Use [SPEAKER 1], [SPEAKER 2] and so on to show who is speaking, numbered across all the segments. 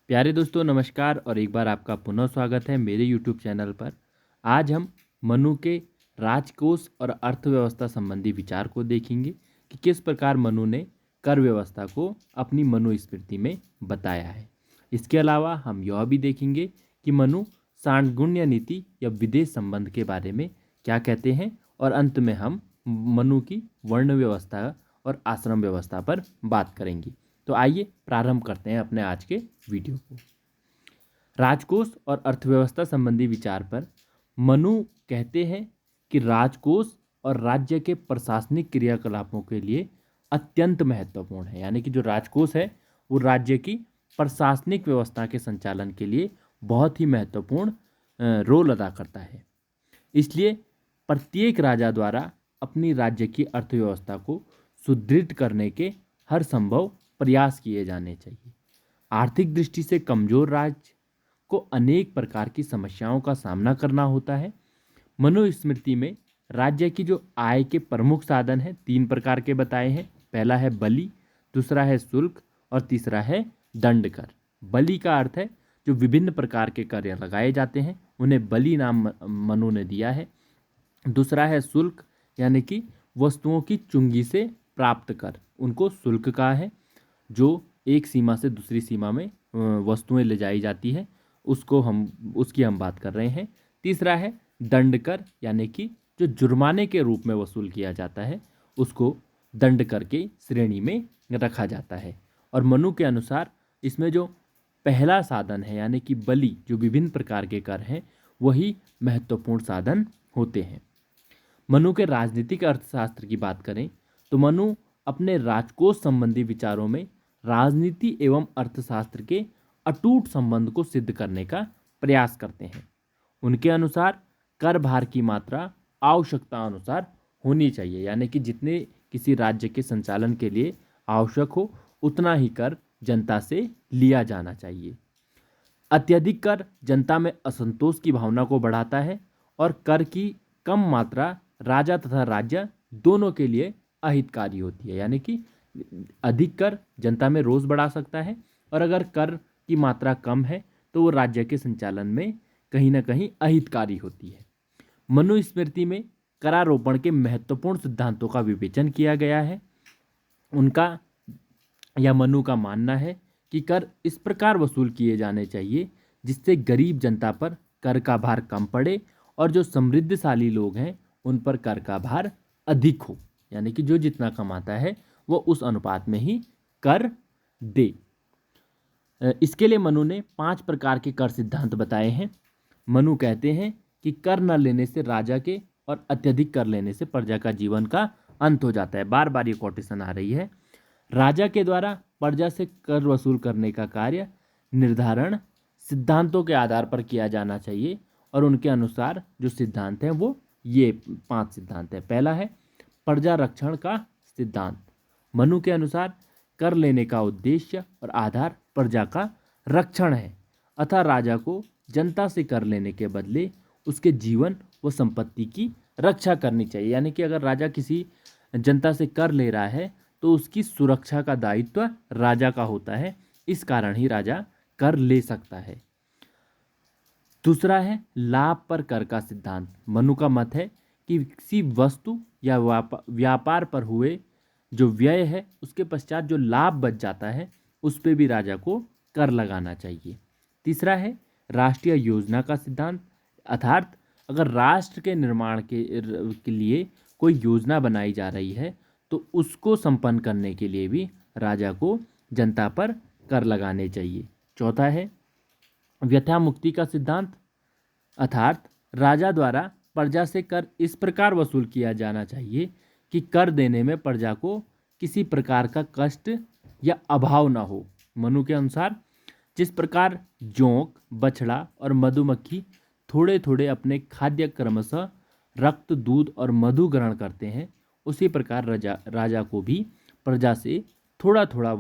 [SPEAKER 1] प्यारे दोस्तों नमस्कार और एक बार आपका पुनः स्वागत है मेरे यूट्यूब चैनल पर। आज हम मनु के राजकोष और अर्थव्यवस्था संबंधी विचार को देखेंगे कि किस प्रकार मनु ने कर व्यवस्था को अपनी मनुस्मृति में बताया है। इसके अलावा हम यह भी देखेंगे कि मनु सांगुण्य नीति या विदेश संबंध के बारे में क्या कहते हैं और अंत में हम मनु की वर्ण व्यवस्था और आश्रम व्यवस्था पर बात करेंगे। तो आइए प्रारंभ करते हैं अपने आज के वीडियो को। राजकोष और अर्थव्यवस्था संबंधी विचार पर मनु कहते हैं कि राजकोष और राज्य के प्रशासनिक क्रियाकलापों के लिए अत्यंत महत्वपूर्ण है। यानी कि जो राजकोष है वो राज्य की प्रशासनिक व्यवस्था के संचालन के लिए बहुत ही महत्वपूर्ण रोल अदा करता है। इसलिए प्रत्येक राजा द्वारा अपनी राज्य की अर्थव्यवस्था को सुदृढ़ करने के हर संभव प्रयास किए जाने चाहिए। आर्थिक दृष्टि से कमजोर राज्य को अनेक प्रकार की समस्याओं का सामना करना होता है। मनुस्मृति में राज्य की जो आय के प्रमुख साधन हैं 3 प्रकार के बताए हैं। पहला है बलि, दूसरा है शुल्क और तीसरा है दंड कर। बलि का अर्थ है जो विभिन्न प्रकार के कर लगाए जाते हैं उन्हें बलि नाम मनु ने दिया है। दूसरा है शुल्क, यानी कि वस्तुओं की चुंगी से प्राप्त कर, उनको शुल्क कहा है। जो एक सीमा से दूसरी सीमा में वस्तुएं ले जाई जाती है उसकी हम बात कर रहे हैं। तीसरा है दंड कर, यानी कि जो जुर्माने के रूप में वसूल किया जाता है उसको दंड कर के श्रेणी में रखा जाता है। और मनु के अनुसार इसमें जो पहला साधन है यानी कि बलि, जो विभिन्न प्रकार के कर हैं, वही महत्वपूर्ण साधन होते हैं। मनु के राजनीतिक अर्थशास्त्र की बात करें तो मनु अपने राजकोष संबंधी विचारों में राजनीति एवं अर्थशास्त्र के अटूट संबंध को सिद्ध करने का प्रयास करते हैं। उनके अनुसार कर भार की मात्रा आवश्यकता अनुसार होनी चाहिए, यानी कि जितने किसी राज्य के संचालन के लिए आवश्यक हो उतना ही कर जनता से लिया जाना चाहिए। अत्यधिक कर जनता में असंतोष की भावना को बढ़ाता है और कर की कम मात्रा राजा तथा राज्य दोनों के लिए अहितकारी होती है। यानी कि अधिक कर जनता में रोष बढ़ा सकता है और अगर कर की मात्रा कम है तो वो राज्य के संचालन में कहीं ना कहीं अहितकारी होती है। मनुस्मृति में करारोपण के महत्वपूर्ण सिद्धांतों का विवेचन किया गया है। उनका या मनु का मानना है कि कर इस प्रकार वसूल किए जाने चाहिए जिससे गरीब जनता पर कर का भार कम पड़े और जो समृद्धशाली लोग हैं उन पर कर का भार अधिक हो, यानी कि जो जितना कमाता है वो उस अनुपात में ही कर दे। इसके लिए मनु ने 5 प्रकार के कर सिद्धांत बताए हैं। मनु कहते हैं कि कर न लेने से राजा के और अत्यधिक कर लेने से प्रजा का जीवन का अंत हो जाता है। बार बार ये कोटेशन आ रही है। राजा के द्वारा प्रजा से कर वसूल करने का कार्य निर्धारण सिद्धांतों के आधार पर किया जाना चाहिए और उनके अनुसार जो सिद्धांत हैं वो ये 5 सिद्धांत हैं। पहला है प्रजा रक्षण का सिद्धांत। मनु के अनुसार कर लेने का उद्देश्य और आधार प्रजा का रक्षण है, अतः राजा को जनता से कर लेने के बदले उसके जीवन व संपत्ति की रक्षा करनी चाहिए। यानी कि अगर राजा किसी जनता से कर ले रहा है तो उसकी सुरक्षा का दायित्व राजा का होता है, इस कारण ही राजा कर ले सकता है। दूसरा है लाभ पर कर का सिद्धांत। मनु का मत है कि किसी वस्तु या व्यापार पर हुए जो व्यय है उसके पश्चात जो लाभ बच जाता है उस पे भी राजा को कर लगाना चाहिए। तीसरा है राष्ट्रीय योजना का सिद्धांत, अर्थात अगर राष्ट्र के निर्माण के लिए कोई योजना बनाई जा रही है तो उसको संपन्न करने के लिए भी राजा को जनता पर कर लगाने चाहिए। चौथा है व्यथा मुक्ति का सिद्धांत, अर्थात राजा द्वारा प्रजा से कर इस प्रकार वसूल किया जाना चाहिए कि कर देने में प्रजा को किसी प्रकार का कष्ट या अभाव ना हो। मनु के अनुसार जिस प्रकार जोंक, बछड़ा और मधुमक्खी थोड़े थोड़े अपने खाद्य क्रमशः रक्त, दूध और मधु ग्रहण करते हैं, उसी प्रकार राजा को भी प्रजा से थोड़ा थोड़ा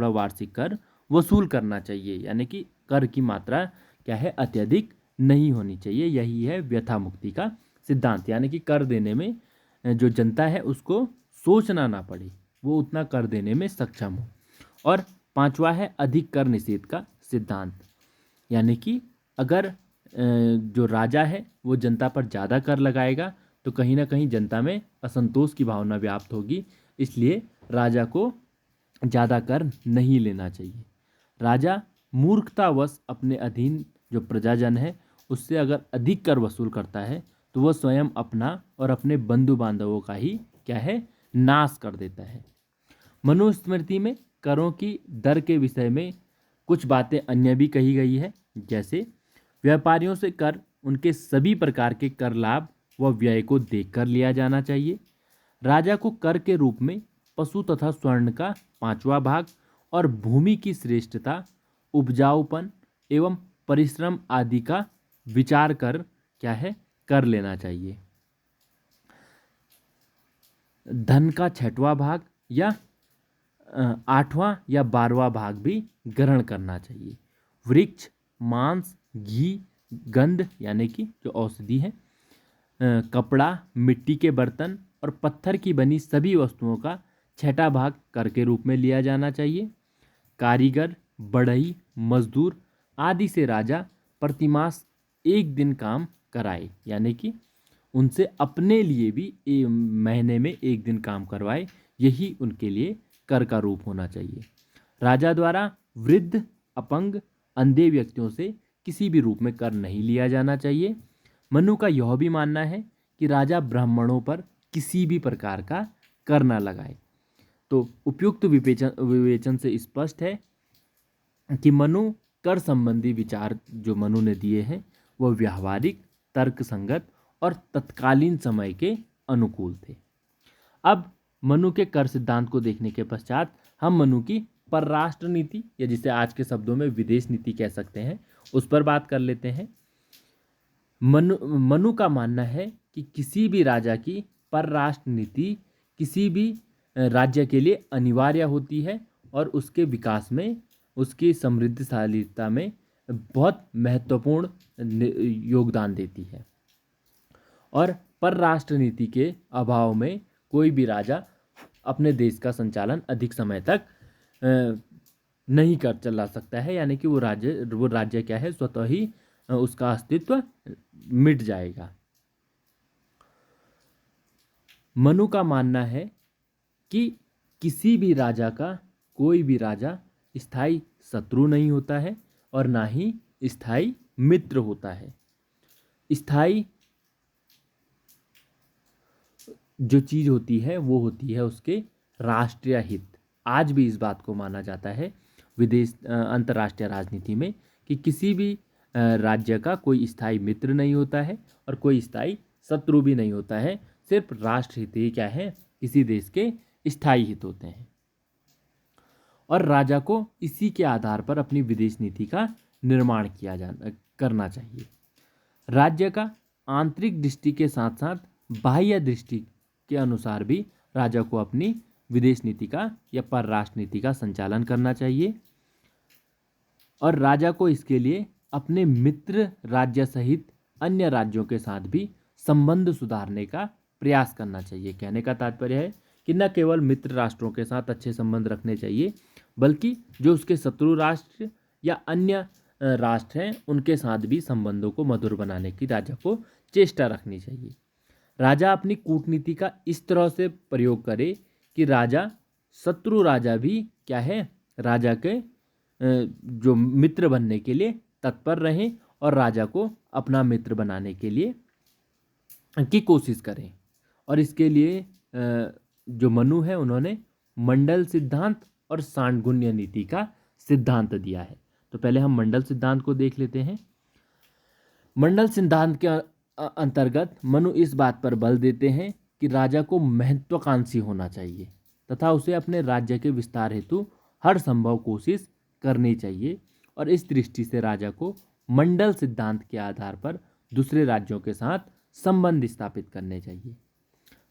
[SPEAKER 1] वार्षिक कर वसूल करना चाहिए। यानी कि कर की मात्रा क्या है, अत्यधिक नहीं होनी चाहिए। यही है व्यथा मुक्ति का सिद्धांत, यानी कि कर देने में जो जनता है उसको सोचना ना पड़े, वो उतना कर देने में सक्षम हो। और पांचवा है अधिक कर निषेध का सिद्धांत, यानी कि अगर जो राजा है वो जनता पर ज़्यादा कर लगाएगा तो कहीं ना कहीं जनता में असंतोष की भावना व्याप्त होगी, इसलिए राजा को ज़्यादा कर नहीं लेना चाहिए। राजा मूर्खतावश अपने अधीन जो प्रजाजन है उससे अगर अधिक कर वसूल करता है तो वह स्वयं अपना और अपने बंधु बांधवों का ही क्या है, नाश कर देता है। मनुस्मृति में करों की दर के विषय में कुछ बातें अन्य भी कही गई है, जैसे व्यापारियों से कर उनके सभी प्रकार के कर लाभ व व्यय को देखकर लिया जाना चाहिए। राजा को कर के रूप में पशु तथा स्वर्ण का 5वां भाग और भूमि की श्रेष्ठता, उपजाऊपन एवं परिश्रम आदि का विचार कर क्या है, कर लेना चाहिए। धन का 6वां भाग या 8वां या 12वां भाग भी ग्रहण करना चाहिए। वृक्ष, मांस, घी, गंध यानी कि जो औषधि है, कपड़ा, मिट्टी के बर्तन और पत्थर की बनी सभी वस्तुओं का 6वां भाग कर के रूप में लिया जाना चाहिए। कारीगर, बढ़ई, मजदूर आदि से राजा प्रतिमास 1 दिन काम कराए, यानी कि उनसे अपने लिए भी महीने में 1 दिन काम करवाए, यही उनके लिए कर का रूप होना चाहिए। राजा द्वारा वृद्ध, अपंग, अंधे व्यक्तियों से किसी भी रूप में कर नहीं लिया जाना चाहिए। मनु का यह भी मानना है कि राजा ब्राह्मणों पर किसी भी प्रकार का कर न लगाए। तो उपयुक्त विवेचन से स्पष्ट है कि मनु कर संबंधी विचार जो मनु ने दिए हैं वह व्यावहारिक, तर्कसंगत और तत्कालीन समय के अनुकूल थे। अब मनु के कर सिद्धांत को देखने के पश्चात हम मनु की परराष्ट्र नीति, या जिसे आज के शब्दों में विदेश नीति कह सकते हैं, उस पर बात कर लेते हैं। मनु का मानना है कि किसी भी राजा की परराष्ट्र नीति किसी भी राज्य के लिए अनिवार्य होती है और उसके विकास में, उसकी समृद्धशालीता में बहुत महत्वपूर्ण योगदान देती है। और परराष्ट्र नीति के अभाव में कोई भी राजा अपने देश का संचालन अधिक समय तक नहीं कर चला सकता है, यानी कि वो राज्य क्या है, स्वतः ही उसका अस्तित्व मिट जाएगा। मनु का मानना है कि किसी भी राजा का कोई भी राजा स्थायी शत्रु नहीं होता है और ना ही स्थायी मित्र होता है। स्थायी जो चीज होती है वो होती है उसके राष्ट्रीय हित। आज भी इस बात को माना जाता है अंतर्राष्ट्रीय राजनीति में कि किसी भी राज्य का कोई स्थायी मित्र नहीं होता है और कोई स्थायी शत्रु भी नहीं होता है, सिर्फ राष्ट्र हित ही क्या है, किसी देश के स्थायी हित होते हैं। और राजा को इसी के आधार पर अपनी विदेश नीति का निर्माण करना चाहिए। राज्य का आंतरिक दृष्टि के साथ साथ बाह्य दृष्टि के अनुसार भी राजा को अपनी विदेश नीति का या परराष्ट्र नीति का संचालन करना चाहिए। और राजा को इसके लिए अपने मित्र राज्य सहित अन्य राज्यों के साथ भी संबंध सुधारने का प्रयास करना चाहिए। कहने का तात्पर्य है कि न केवल मित्र राष्ट्रों के साथ अच्छे संबंध रखने चाहिए, बल्कि जो उसके शत्रु राष्ट्र या अन्य राष्ट्र हैं उनके साथ भी संबंधों को मधुर बनाने की राजा को चेष्टा रखनी चाहिए। राजा अपनी कूटनीति का इस तरह से प्रयोग करे कि शत्रु राजा भी क्या है, राजा के जो मित्र बनने के लिए तत्पर रहें और राजा को अपना मित्र बनाने के लिए की कोशिश करें। और इसके लिए जो मनु है उन्होंने मंडल सिद्धांत और सांडगुण्य नीति का सिद्धांत दिया है। तो पहले हम मंडल सिद्धांत को देख लेते हैं। मंडल सिद्धांत के अंतर्गत मनु इस बात पर बल देते हैं कि राजा को महत्वाकांक्षी होना चाहिए तथा उसे अपने राज्य के विस्तार हेतु हर संभव कोशिश करनी चाहिए। और इस दृष्टि से राजा को मंडल सिद्धांत के आधार पर दूसरे राज्यों के साथ संबंध स्थापित करने चाहिए।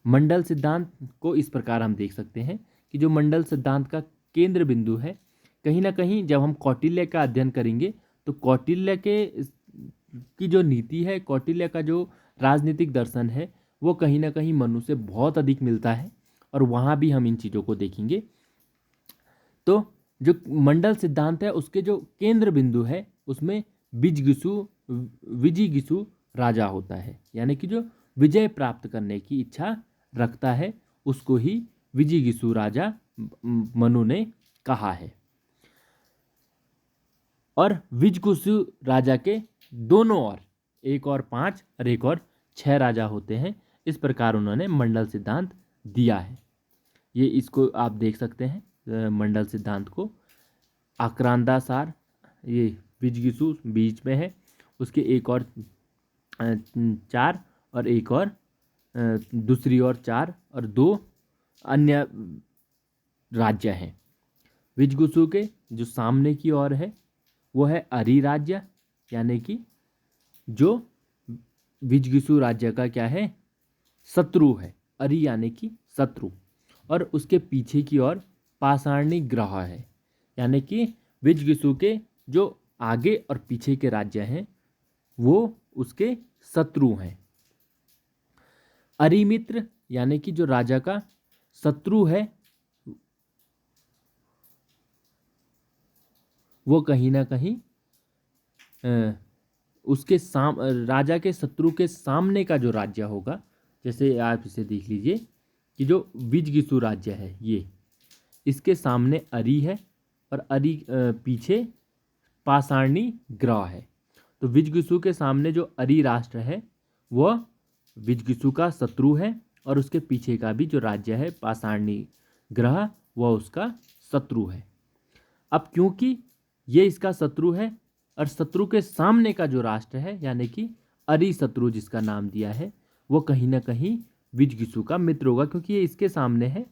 [SPEAKER 1] मंडल सिद्धांत को इस प्रकार हम देख सकते हैं कि जो मंडल सिद्धांत का केंद्र बिंदु है, कहीं ना कहीं जब हम कौटिल्य का अध्ययन करेंगे तो कौटिल्य की जो नीति है, कौटिल्य का जो राजनीतिक दर्शन है, वो कहीं ना कहीं मनु से बहुत अधिक मिलता है और वहाँ भी हम इन चीज़ों को देखेंगे। तो जो मंडल सिद्धांत है उसके जो केंद्र बिंदु है उसमें विजिगिसु राजा होता है, यानी कि जो विजय प्राप्त करने की इच्छा रखता है उसको ही विजिगिसु राजा मनु ने कहा है। और विजिगिसु राजा के दोनों ओर एक और 5 और एक और 6 राजा होते हैं। इस प्रकार उन्होंने मंडल सिद्धांत दिया है। ये इसको आप देख सकते हैं मंडल सिद्धांत को। आक्रांदासार ये विजिगिसु बीच में है, उसके एक और 4 और एक और दूसरी ओर 4 और 2 अन्य राज्य हैं। विजिगिसु के जो सामने की ओर है वो है अरी राज्य, यानी कि जो विजिगिसु राज्य का क्या है, शत्रु है। अरी यानी कि शत्रु। और उसके पीछे की ओर पाषाणी ग्रह है, यानी कि विजिगिसु के जो आगे और पीछे के राज्य हैं वो उसके शत्रु हैं। अरिमित्र यानी कि जो राजा का शत्रु है वो कहीं ना कहीं उसके राजा के शत्रु के सामने का जो राज्य होगा, जैसे आप इसे देख लीजिए कि जो विजिगिसु राज्य है ये, इसके सामने अरी है और अरी पीछे पाषाणी ग्रह है। तो विजिगिसु के सामने जो अरी राष्ट्र है वह विजिगिसु का शत्रु है और उसके पीछे का भी जो राज्य है पाषाणी ग्रह वह उसका शत्रु है। अब क्योंकि ये इसका शत्रु है और शत्रु के सामने का जो राष्ट्र है यानी कि अरी शत्रु जिसका नाम दिया है वो कहीं ना कहीं विजिगिसु का मित्र होगा, क्योंकि ये इसके सामने है।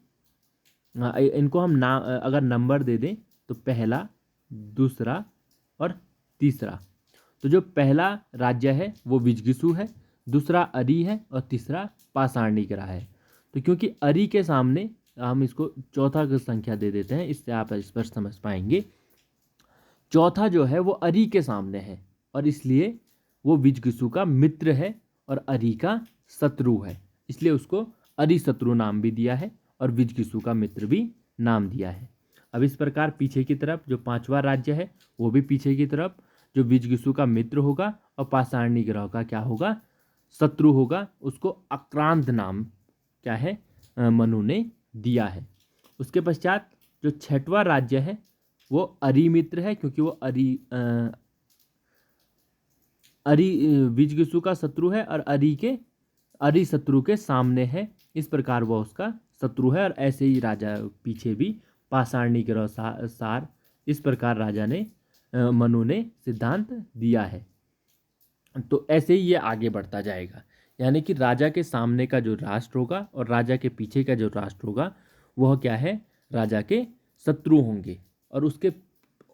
[SPEAKER 1] इनको हम अगर नंबर दे दें तो पहला, दूसरा और तीसरा। तो जो पहला राज्य है वो विजिगिसु है, दूसरा अरी है और तीसरा पाषाणी ग्रह है। तो क्योंकि अरी के सामने हम इसको चौथा की संख्या दे देते हैं, इससे आप स्पष्ट समझ पाएंगे। चौथा जो है वो अरी के सामने है और इसलिए वो विजिगिसु का मित्र है और अरी का शत्रु है, इसलिए उसको अरी शत्रु नाम भी दिया है और विजिगिसु का मित्र भी नाम दिया है। अब इस प्रकार पीछे की तरफ जो 5वां राज्य है वो भी पीछे की तरफ जो विजिगिसु का मित्र होगा और पाषाणी ग्रह का क्या होगा, शत्रु होगा, उसको आक्रांत नाम क्या है मनु ने दिया है। उसके पश्चात जो 6वां राज्य है वो अरी मित्र है, क्योंकि वो अरी विजिगिसु का शत्रु है और अरी शत्रु के सामने है, इस प्रकार वह उसका शत्रु है। और ऐसे ही राजा पीछे भी पाषाणी ग्रह सार, इस प्रकार राजा ने मनु ने सिद्धांत दिया है। तो ऐसे ही ये आगे बढ़ता जाएगा, यानी कि राजा के सामने का जो राष्ट्र होगा और राजा के पीछे का जो राष्ट्र होगा वह क्या है, राजा के शत्रु होंगे, और उसके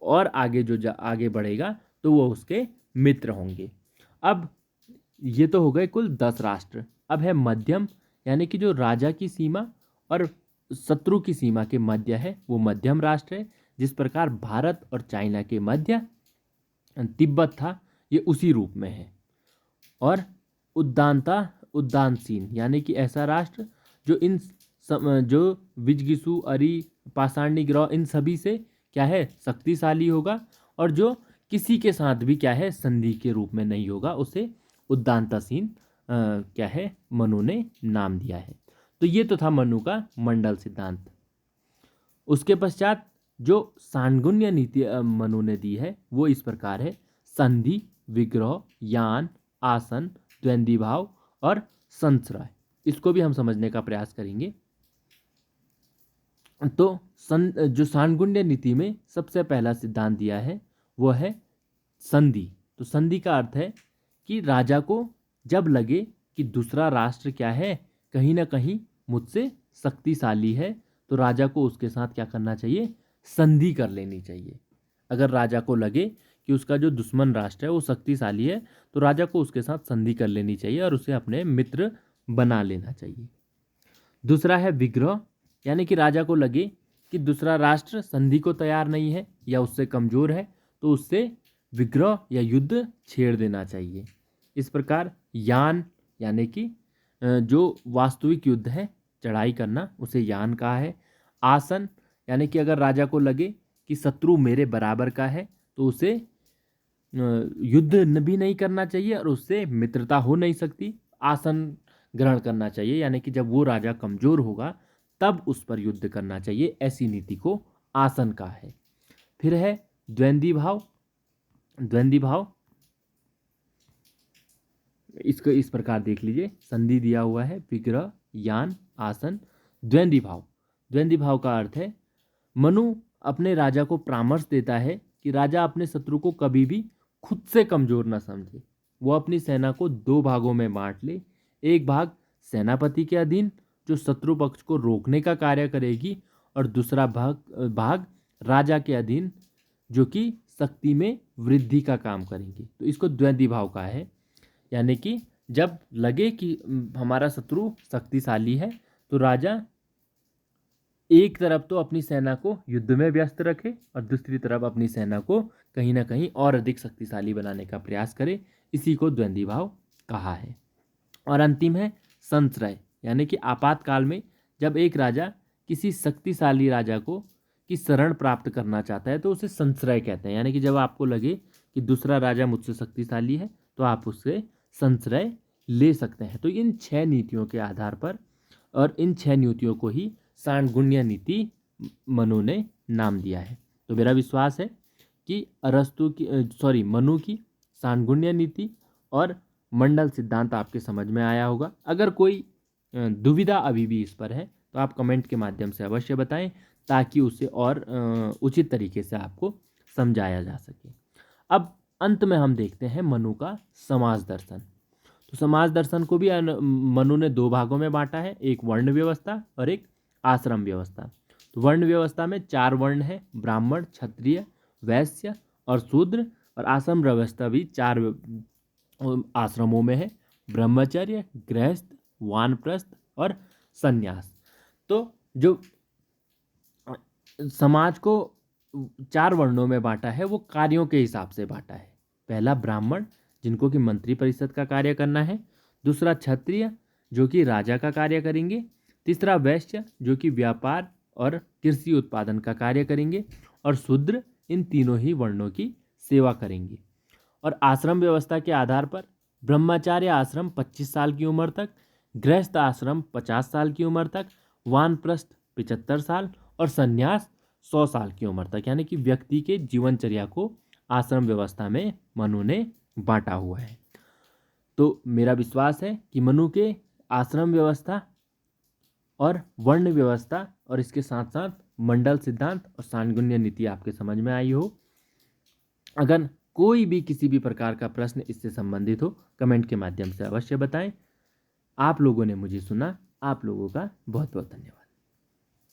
[SPEAKER 1] और आगे जो आगे बढ़ेगा तो वो उसके मित्र होंगे। अब ये तो हो गए कुल 10 राष्ट्र। अब है मध्यम, यानी कि जो राजा की सीमा और शत्रु की सीमा के मध्य है वो मध्यम राष्ट्र है। जिस प्रकार भारत और चाइना के मध्य तिब्बत था, ये उसी रूप में है। और उद्दानसीन, यानी कि ऐसा राष्ट्र जो विजिगिसु, अरी, पाषाणी ग्रह इन सभी से क्या है, शक्तिशाली होगा और जो किसी के साथ भी क्या है संधि के रूप में नहीं होगा, उसे उद्दानतासीन क्या है मनु ने नाम दिया है। तो ये तो था मनु का मंडल सिद्धांत। उसके पश्चात जो सांगुण्य नीति मनु ने दी है वो इस प्रकार है: संधि, विग्रह, यान, आसन, द्वंद्वी भाव और संश्रय। इसको भी हम समझने का प्रयास करेंगे। तो जो सांगुण्य नीति में सबसे पहला सिद्धांत दिया है वो है संधि। तो संधि का अर्थ है कि राजा को जब लगे कि दूसरा राष्ट्र क्या है, कहीं ना कहीं मुझसे शक्तिशाली है, तो राजा को उसके साथ क्या करना चाहिए, संधि कर लेनी चाहिए। अगर राजा को लगे कि उसका जो दुश्मन राष्ट्र है वो शक्तिशाली है तो राजा को उसके साथ संधि कर लेनी चाहिए और उसे अपने मित्र बना लेना चाहिए। दूसरा है विग्रह, यानी कि राजा को लगे कि दूसरा राष्ट्र संधि को तैयार नहीं है या उससे कमजोर है तो उससे विग्रह या युद्ध छेड़ देना चाहिए। इस प्रकार यान, यानी कि जो वास्तविक युद्ध है, चढ़ाई करना, उसे यान कहा है। आसन, यानी कि अगर राजा को लगे कि शत्रु मेरे बराबर का है तो उसे युद्ध भी नहीं करना चाहिए और उससे मित्रता हो नहीं सकती, आसन ग्रहण करना चाहिए, यानी कि जब वो राजा कमजोर होगा तब उस पर युद्ध करना चाहिए, ऐसी नीति को आसन का है। फिर है द्वंद्वी भाव। द्वंद्वी भाव इसको इस प्रकार देख लीजिए, संधि दिया हुआ है विग्रह, यान, आसन, द्वंद्वी भाव। द्वंद्वी भाव का अर्थ है मनु अपने राजा को परामर्श देता है कि राजा अपने शत्रु को कभी भी खुद से कमजोर न समझे। वो अपनी सेना को दो भागों में बांट ले, एक भाग सेनापति के अधीन जो शत्रु पक्ष को रोकने का कार्य करेगी, और दूसरा भाग राजा के अधीन जो कि शक्ति में वृद्धि का काम करेंगी। तो इसको द्वंद्वी भाव का है, यानी कि जब लगे कि हमारा शत्रु शक्तिशाली है तो राजा एक तरफ तो अपनी सेना को युद्ध में व्यस्त रखे और दूसरी तरफ अपनी सेना को कहीं ना कहीं और अधिक शक्तिशाली बनाने का प्रयास करे। इसी को द्वंद्वी भाव कहा है। और अंतिम है संश्रय, यानी कि आपातकाल में जब एक राजा किसी शक्तिशाली राजा को की शरण प्राप्त करना चाहता है तो उसे संश्रय कहते हैं, यानी कि जब आपको लगे कि दूसरा राजा मुझसे शक्तिशाली है तो आप उससे संश्रय ले सकते हैं। तो इन 6 नीतियों के आधार पर और इन 6 नीतियों को ही सांगुण्य नीति मनु ने नाम दिया है। तो मेरा विश्वास है कि मनु की सांगुण्य नीति और मंडल सिद्धांत आपके समझ में आया होगा। अगर कोई दुविधा अभी भी इस पर है तो आप कमेंट के माध्यम से अवश्य बताएं ताकि उसे और उचित तरीके से आपको समझाया जा सके। अब अंत में हम देखते हैं मनु का समाज दर्शन। तो समाज दर्शन को भी मनु ने 2 भागों में बांटा है, एक वर्ण व्यवस्था और एक आश्रम व्यवस्था। तो वर्ण व्यवस्था में 4 वर्ण है, ब्राह्मण, क्षत्रिय, वैश्य और शूद्र। और आश्रम व्यवस्था भी 4 आश्रमों में है, ब्रह्मचर्य, गृहस्थ, वानप्रस्थ और संन्यास। तो जो समाज को 4 वर्णों में बांटा है वो कार्यों के हिसाब से बांटा है। पहला ब्राह्मण जिनको कि मंत्री परिषद का कार्य करना है, दूसरा क्षत्रिय जो कि राजा का कार्य करेंगे, तीसरा वैश्य जो कि व्यापार और कृषि उत्पादन का कार्य करेंगे, और शूद्र इन तीनों ही वर्णों की सेवा करेंगे। और आश्रम व्यवस्था के आधार पर ब्रह्मचार्य आश्रम 25 साल की उम्र तक, गृहस्थ आश्रम 50 साल की उम्र तक, वानप्रस्थ 75 साल और संन्यास 100 साल की उम्र तक, यानी कि व्यक्ति के जीवनचर्या को आश्रम व्यवस्था में मनु ने बांटा हुआ है। तो मेरा विश्वास है कि मनु के आश्रम व्यवस्था और वर्ण व्यवस्था और इसके साथ साथ मंडल सिद्धांत और सांगुण्य नीति आपके समझ में आई हो। अगर कोई भी किसी भी प्रकार का प्रश्न इससे संबंधित हो कमेंट के माध्यम से अवश्य बताएं। आप लोगों ने मुझे सुना, आप लोगों का बहुत बहुत धन्यवाद।